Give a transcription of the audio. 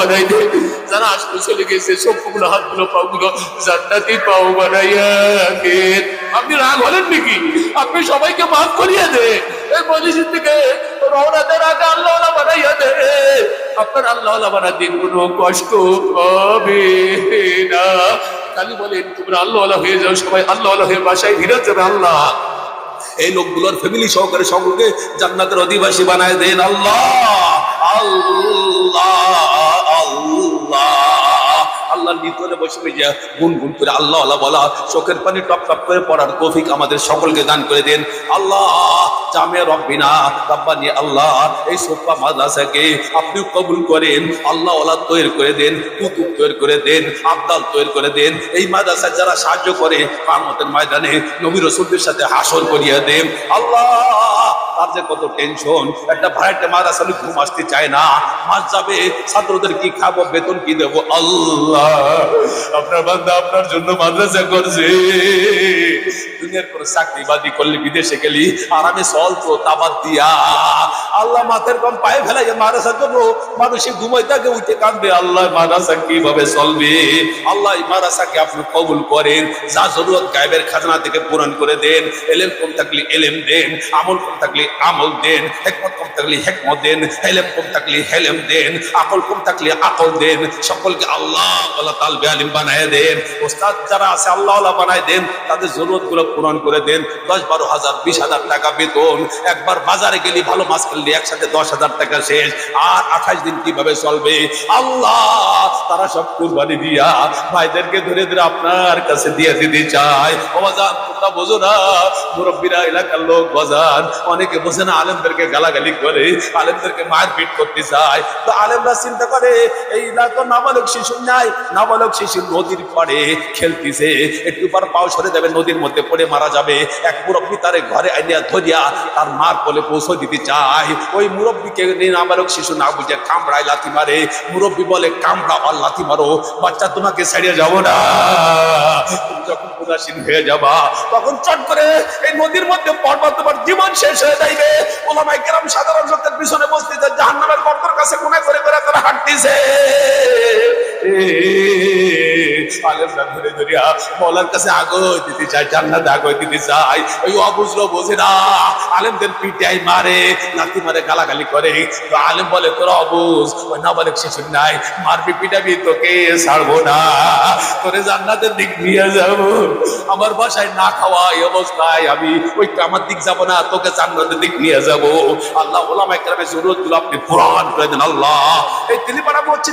বানাই দে, যারা আসলে চলে গেছে চোখগুলো হাতগুলো পাগুলো জান্নাতি পাও বানাইয়া দেন। আপনি রাগ হলেন নাকি? আপনি সবাইকে মাফ করিয়া দে, এই মজলিস থেকে রওনা দেওয়ার আগে আল্লাহ বানাইয়া দে। আপনার আল্লাহ বানাতে কোনো কষ্ট হবে না। খালি বলেন তোমরা আল্লাহ হয়ে যাও, সবাই আল্লাহ হয়ে বাসায় ফিরে যাবে। আল্লাহ এই লোকগুলোর ফ্যামিলি সহকারে সকলকে জান্নাতের অধিবাসী বানায় দেন। আল্লাহ আল্লাহ আল্লাহ আল্লাহর ভিতরে বসে যা গুনগুন করে আল্লাহ আল্লাহ বলা, চোখের পানি টপ টপ করে পড়ার তৌফিক আমাদের সকলকে দান করে দেন। আল্লাহ জামিয়া রব্বিনা রব্বানি আল্লাহ এই সোফা মাদ্রাসাকে আপনি কবুল করেন। আল্লাহ আল্লাহ তৈরি করে দেন, কুতুব তৈরি করে দেন, আবদাল তৈরি করে দেন। এই মাদ্রাসায় যারা সাহায্য করে কিয়ামতের ময়দানে নবী রাসূলদের সাথে হাসর করিয়ে দেন। আল্লাহ তার যে কত টেনশন, একটা ভাইটা মাদ্রাসা ঘুম আসতে চায় না, মাস যাবে ছাত্রদের কি খাবো, বেতন কি দেবো। আল্লাহ আপনার বান্দা আপনার জন্য মাদ্রাসা করছে, দুনিয়ার কোন চাকরি বাদি করলে বিদেশে গেলি আরামে চলতো তাবাদ দিয়া। আল্লাহ মাথার কম পায়ে ফেলাই মাদ্রাসার জন্য মানুষে ঘুমাই থাকে উঠে কাঁদবে। আল্লাহ মাদ্রাসা কিভাবে চলবে? আল্লাহ এই মাদ্রাসাকে আপনি কবুল করেন, যা জরুরত গায়েবের খাজনা থেকে পূরণ করে দেন। এলেম কম থাকলে এলেম দেন, আমল কম থাকলে আমল দেন, হিকমত কম থাকলে হিকমত দেন, হেলেম কম থাকলে হেলেম দেন, আকল কম থাকলে আকল দেন। সকলকে আল্লাহ আল্লাহ তালবে আলিম বানায় দেন। ওস্তাদ যারা আছে আল্লাহ আল্লাহ বানায় দেন, তাদের জরুরত গুলো পূরণ করে দেন। 10-12 হাজার 20,000 টাকা বেতন, একবার বাজারে গেলি ভালো মাছ কিনলে একসাথে 10,000 টাকা শেষ, আর 28 দিন কিভাবে চলবে? আল্লাহ তারা সব কুরবানি দিয়া ভাইদেরকে ধরে ধরে আপনার কাছে দিয়ে দিতে চায়। ও বাজান তোমরা বোঝো না, মুরব্বীরা এলাকার লোক বাজান অনেকে বোঝে না, আলেমদেরকে গালাগালি করে, আলেমদেরকে মারপিট করতে চায়। তো আলেমরা চিন্তা করে এই না তো নাবালক শিশু নাই, নাবালক শিশু নদীর পাড়ে খেলতেছে, একটু পর পাও সরে যাবে, নদীর মধ্যে পড়ে মারা যাবে। এক মুরব্বী তারে ঘরে আনিয়া ধরিয়া তার মার কোলে পৌঁছে দিতে চায়। ওই মুরব্বীকে নাবালক শিশু না বুঝে কামড়ায় লাথি মারে। মুরব্বী বলে কামড়া আর লাথি মারো, বাচ্চা তোমাকে ছাড়িয়ে যাবো না। তুমি যখন উদাসীন হয়ে যাবা তখন চট করে এই নদীর মধ্যে পড়বা, তোমার জীবন শেষ হয়ে যাইবে। ওলামায়ে কেরাম সাধারণ লোকের পিছনে বসতেছে, জাহান্নামের গর্তের কাছে গুনাহ করে করে তারা হাঁটতেছে। আলেমরা ধরে ধরিয়া মওলার কাছে আগয় দিতে চায়, জান্নাতে আগয় দিতে চায়। ওই অবুঝলো বোঝে না, আলেমদের পিটাই মারে, লাথি মারে, গালাগালি করে। তো আলেম বলে তোরা অবুঝ, ওই নাবালেক শিশু নাই, মারবি পিটাবি, তোকে ছাড়বো না, তোরে জান্নাতের দিক নিয়ে যাবো। আমার বাসায় না খাওয়া এই অবস্থায় আমি ওই কামার দিক যাবো না, তোকে জান্নাতের দিক নিয়ে যাবো। আল্লাহ ওলামায়ে কেরামের জরুরতগুলো আপনি পূরণ করে দেন। আল্লাহ এই তিনি বানাবো হচ্ছে